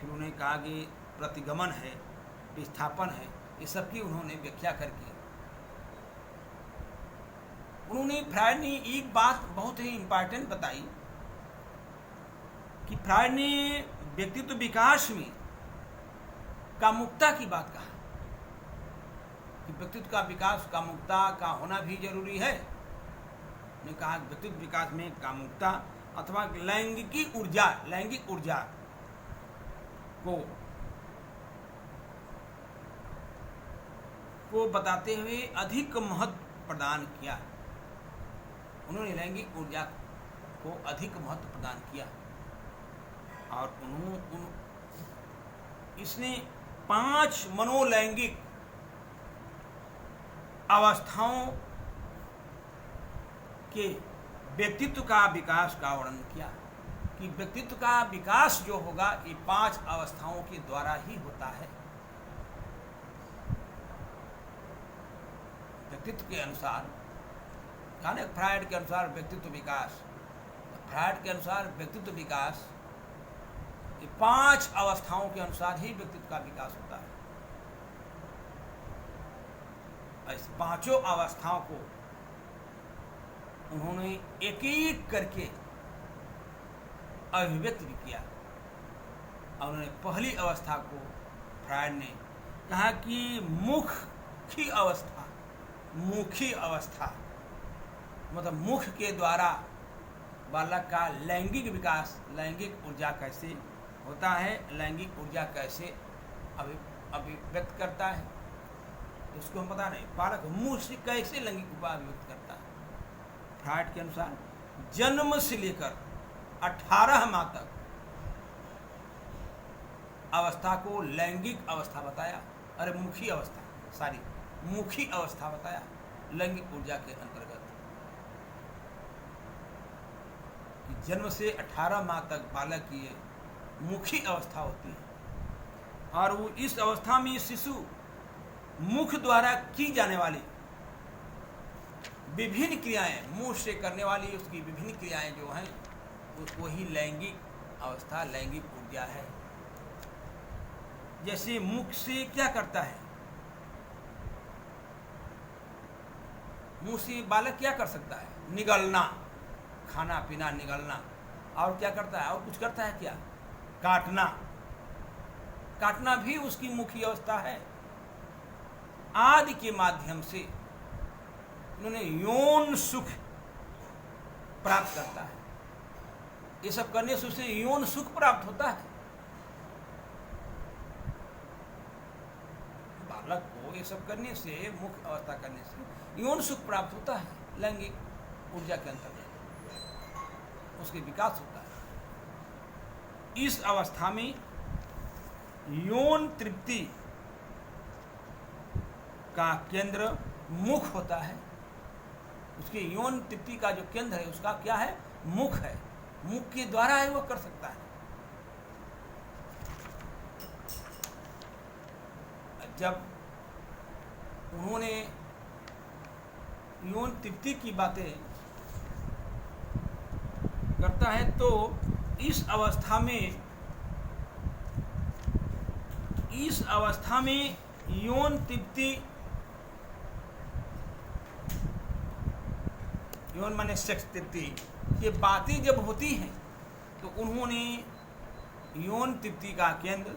फिर उन्होंने कहा कि प्रतिगमन है, विस्थापन है, ये सब की उन्होंने व्याख्या करके उन्होंने फ्रायड ने एक बात बहुत ही इम्पोर्टेंट बताई कि फ्रायड ने व्यक्तित्व विकास में कामुकता की बात कहा कि व्यक्तित्व का विकास कामुकता का होना भी जरूरी है। ने कहा व्यक्तित्व विकास में कामुकता अथवा लैंगिक ऊर्जा को बताते हुए अधिक महत्व प्रदान किया। उन्होंने लैंगिक ऊर्जा को अधिक महत्व प्रदान किया और इसने 5 मनोलैंगिक अवस्थाओं के व्यक्तित्व का विकास का वर्णन किया कि व्यक्तित्व का विकास जो होगा ये 5 अवस्थाओं के द्वारा ही होता है। व्यक्तित्व के अनुसार यानी फ्रायड के अनुसार व्यक्तित्व विकास, फ्रायड के अनुसार व्यक्तित्व विकास ये 5 अवस्थाओं के अनुसार ही व्यक्तित्व का विकास होता है। इस 5 अवस्थाओं को उन्होंने एक एक करके अभिव्यक्त भी किया। और उन्होंने पहली अवस्था को फ्रायड ने कहा कि मुखी अवस्था मतलब मुख के द्वारा बालक का लैंगिक विकास, लैंगिक ऊर्जा कैसे होता है, लैंगिक ऊर्जा कैसे अभिव्यक्त करता है, तो उसको हम पता नहीं। बालक मुंह से कैसे लैंगिक ऊर्जा अभिव्यक्त करता है। फ्रायड के अनुसार जन्म से लेकर 18 माह तक अवस्था को लैंगिक अवस्था बताया, मुखी अवस्था बताया लैंगिक ऊर्जा के अंतर्गत। जन्म से 18 माह तक बालक की मुखी अवस्था होती है और वो इस अवस्था में शिशु मुख द्वारा की जाने वाली विभिन्न क्रियाएं, मुंह से करने वाली उसकी विभिन्न क्रियाएं जो हैं उसको ही लैंगिक अवस्था, लैंगिक ऊर्जा है। जैसे मुख से क्या करता है, मुंह से बालक क्या कर सकता है? निगलना, खाना पीना निगलना। और क्या करता है? और कुछ करता है क्या? काटना। काटना भी उसकी मुख्य अवस्था है। आदि के माध्यम से उन्होंने यौन सुख प्राप्त करता है। ये सब करने से उसे यौन सुख प्राप्त होता है। बालक को ये सब करने से, मुख्य अवस्था करने से यौन सुख प्राप्त होता है। लैंगिक ऊर्जा के अंतर्गत उसके विकास होता है। इस अवस्था में यौन तृप्ति का केंद्र मुख होता है। उसके यौन तृप्ति का जो केंद्र है उसका क्या है? मुख है। मुख के द्वारा ही वो कर सकता है। जब उन्होंने यौन तृप्ति की बातें करता है तो इस अवस्था में यौन तृप्ति, यौन माने सेक्स तृप्ति, ये बातें जब होती हैं तो उन्होंने यौन तृप्ति का केंद्र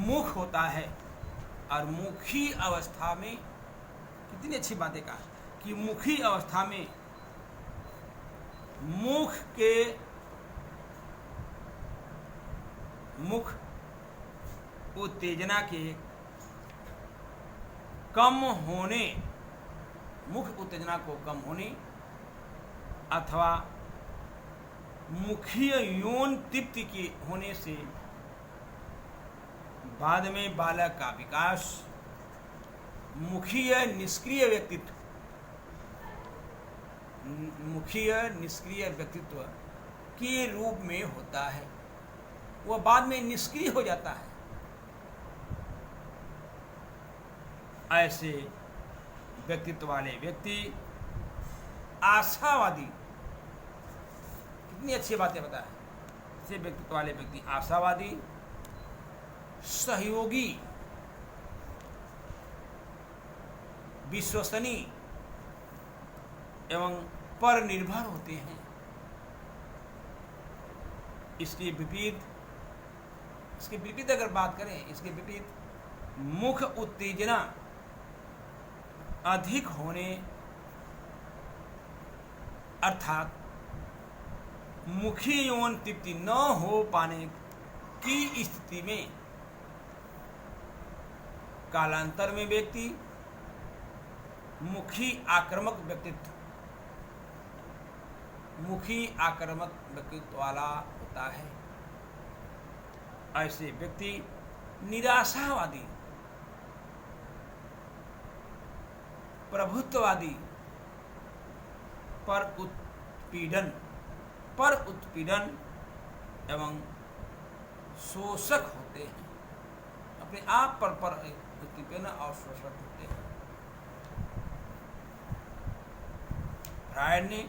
मुख होता है। और मुखी अवस्था में कितनी अच्छी बातें कहा कि मुखी अवस्था में मुख उत्तेजना के कम होने, मुख उत्तेजना को कम होने अथवा मुखीय यौन तृप्ति के होने से बाद में बालक का विकास मुखीय निष्क्रिय व्यक्तित्व के रूप में होता है। वह बाद में निष्क्रिय हो जाता है। ऐसे व्यक्तित्व वाले व्यक्ति आशावादी, कितनी अच्छी बातें बताए। ऐसे व्यक्तित्व वाले व्यक्ति आशावादी, सहयोगी, विश्वसनीय एवं पर निर्भर होते हैं। इसके विपरीत अगर बात करें, इसके विपरीत मुख उत्तेजना अधिक होने अर्थात मुखी यौन तृप्ति न हो पाने की स्थिति में कालांतर में व्यक्ति मुखी आक्रामक व्यक्तित्व वाला होता है। ऐसे व्यक्ति निराशावादी, प्रभुत्ववादी, पर उत्पीड़न एवं शोषक होते हैं। अपने आप पर उत्पीड़न और शोषक होते हैं। रायण ने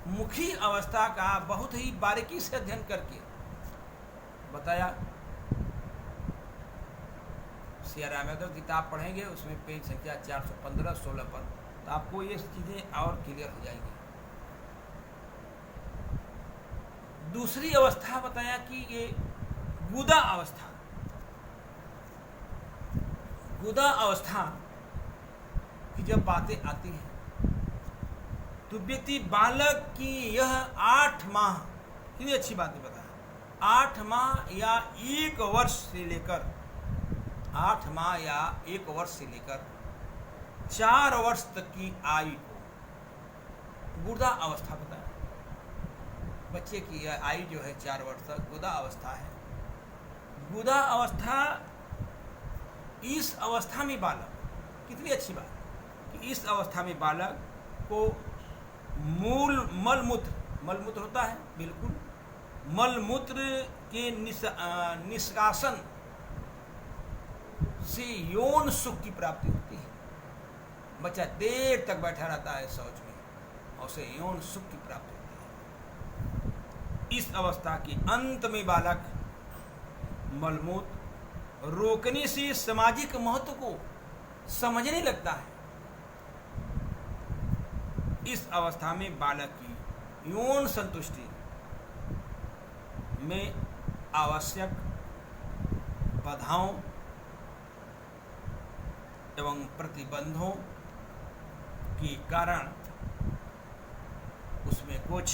मुखी अवस्था का बहुत ही बारीकी से अध्ययन करके बताया। सिया राम यादव किताब पढ़ेंगे, उसमें पेज संख्या 415-16 पर, तो आपको ये चीजें और क्लियर हो जाएंगी। दूसरी अवस्था बताया कि ये गुदा अवस्था की जब बातें आती हैं तो व्यक्ति बालक की यह 8 माह, कितनी अच्छी बातें बताया, 8 माह या 1 वर्ष से लेकर 8 माह या 1 वर्ष से लेकर 4 वर्ष तक की आयु को गुदा अवस्था बताया। बच्चे की आयु जो है 4 वर्ष तक गुदा अवस्था है। गुदा अवस्था, इस अवस्था में बालक, कितनी अच्छी बात कि इस अवस्था में बालक को मलमूत्र होता है, बिल्कुल मलमूत्र के निष्कासन से यौन सुख की प्राप्ति होती है। बच्चा देर तक बैठा रहता है शौच में और उसे यौन सुख की प्राप्ति होती है। इस अवस्था के अंत में बालक मलमूत्र रोकने से सामाजिक महत्व को समझने लगता है। इस अवस्था में बालक की यौन संतुष्टि में आवश्यक बाधाओं एवं प्रतिबंधों के कारण उसमें कुछ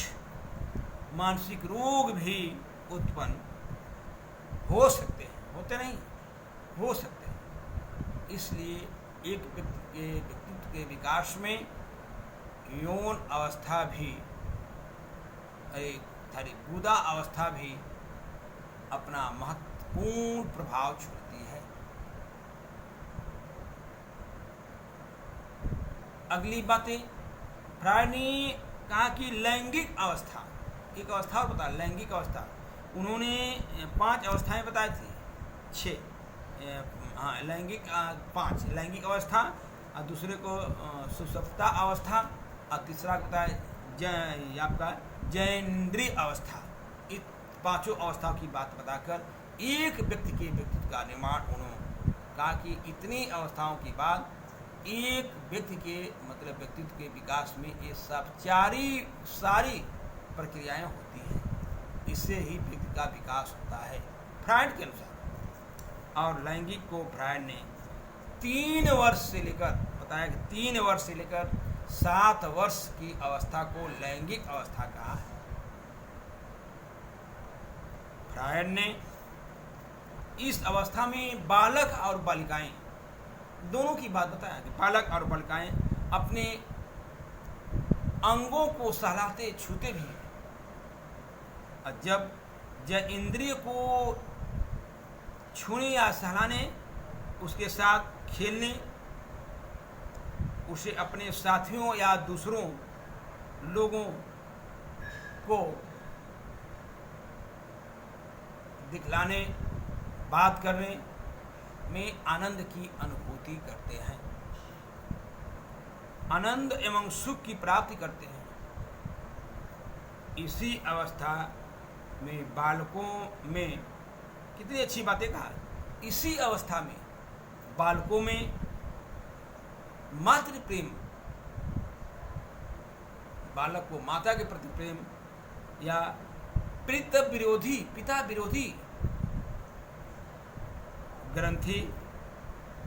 मानसिक रोग भी उत्पन्न हो सकते हैं, होते नहीं, हो सकते हैं। इसलिए एक व्यक्ति के व्यक्तित्व के विकास में यौन अवस्था भी, गुदा अवस्था भी अपना महत्वपूर्ण प्रभाव छोड़ती है। अगली बातें, फ्रायड ने कहा कि लैंगिक अवस्था, एक अवस्था और बता, लैंगिक अवस्था। उन्होंने 5 अवस्थाएं बताई थी, 6, हाँ लैंगिक 5 लैंगिक अवस्था, और दूसरे को सुषुप्ता अवस्था, और तीसरा बताया आपका जैनेंद्रिय अवस्था। इस 5 अवस्थाओं की बात बताकर एक व्यक्ति के व्यक्तित्व का निर्माण, उन्होंने कहा कि इतनी अवस्थाओं के बाद एक व्यक्ति के मतलब व्यक्तित्व के विकास में ये सब सारी प्रक्रियाएं होती हैं, इससे ही व्यक्ति का विकास होता है फ्रायड के अनुसार। और लैंगिक को फ्रायड ने 3 वर्ष से लेकर, बताया कि 3 वर्ष से लेकर 7 वर्ष की अवस्था को लैंगिक अवस्था कहा है। फ्रायड ने इस अवस्था में बालक और बालिकाएं दोनों की बात बताया कि बालक और बालिकाएं अपने अंगों को सहलाते छूते भी हैं, और जब इंद्रिय को छूने या सहलाने, उसके साथ खेलने, उसे अपने साथियों या दूसरों लोगों को दिखलाने, बात करने में आनंद की अनुभूति करते हैं, आनंद एवं सुख की प्राप्ति करते हैं। इसी अवस्था में बालकों में, कितनी अच्छी बातें कहा, इसी अवस्था में बालकों में मातृ प्रेम, बालक को माता के प्रति प्रेम या पिता विरोधी ग्रंथि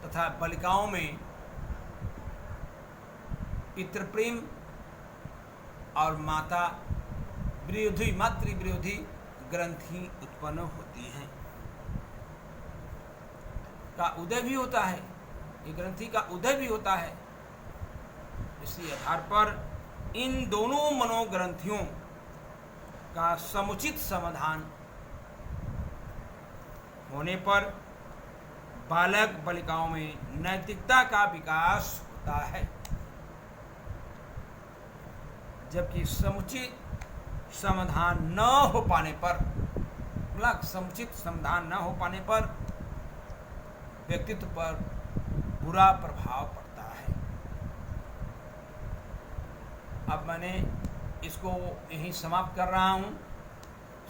तथा बालिकाओं में पितृ प्रेम और मातृ विरोधी ग्रंथि उत्पन्न होती हैं, का उदय भी होता है, ये ग्रंथि का उदय भी होता है। इसी आधार पर इन दोनों मनोग्रंथियों का समुचित समाधान होने पर बालक बालिकाओं में नैतिकता का विकास होता है, जबकि समुचित समाधान न हो पाने पर, समुचित समाधान न हो पाने पर व्यक्तित्व पर बुरा प्रभाव पड़ता है। अब मैंने इसको यहीं समाप्त कर रहा हूँ।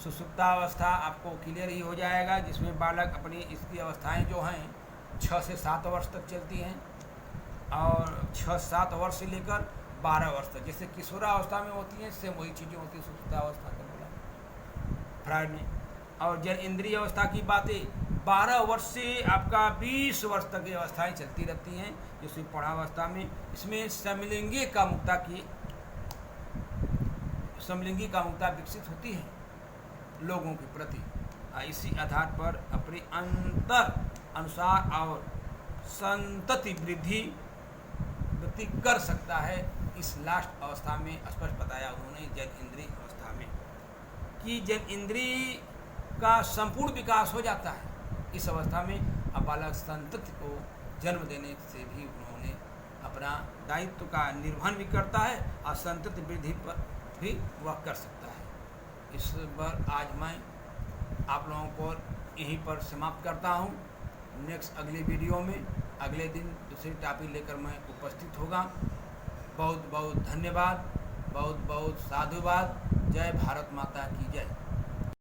सुषुप्तावस्था आपको क्लियर ही हो जाएगा, जिसमें बालक अपनी इसकी अवस्थाएं जो हैं 6 से 7 वर्ष तक चलती हैं, और 6-7 वर्ष से लेकर 12 वर्ष तक, जैसे किशोरावस्था में होती हैं, सेम वही चीज़ें होती हैं सुषुप्तावस्था का बोला फ्रायड ने। और जन इंद्रिय अवस्था की बातें 12 वर्ष से आपका 20 वर्ष तक ये अवस्थाएँ चलती रहती हैं, जैसे पौढ़ावस्था में। इसमें समलिंगी कामुकता विकसित होती है लोगों के प्रति। इसी आधार पर अपने अंतर अनुसार और संतति वृद्धि व्यक्ति कर सकता है। इस लास्ट अवस्था में स्पष्ट बताया उन्होंने जन इंद्रिय अवस्था में, कि जन इंद्रिय का संपूर्ण विकास हो जाता है इस अवस्था में। अब बालक संतति को जन्म देने से भी उन्होंने अपना दायित्व का निर्वहन भी करता है, और संतति वृद्धि पर भी वह कर सकता है। इस पर आज मैं आप लोगों को यहीं पर समाप्त करता हूँ। नेक्स्ट अगले वीडियो में अगले दिन दूसरी टॉपिक लेकर मैं उपस्थित होगा। बहुत बहुत धन्यवाद, बहुत बहुत साधुवाद। जय भारत माता की जय।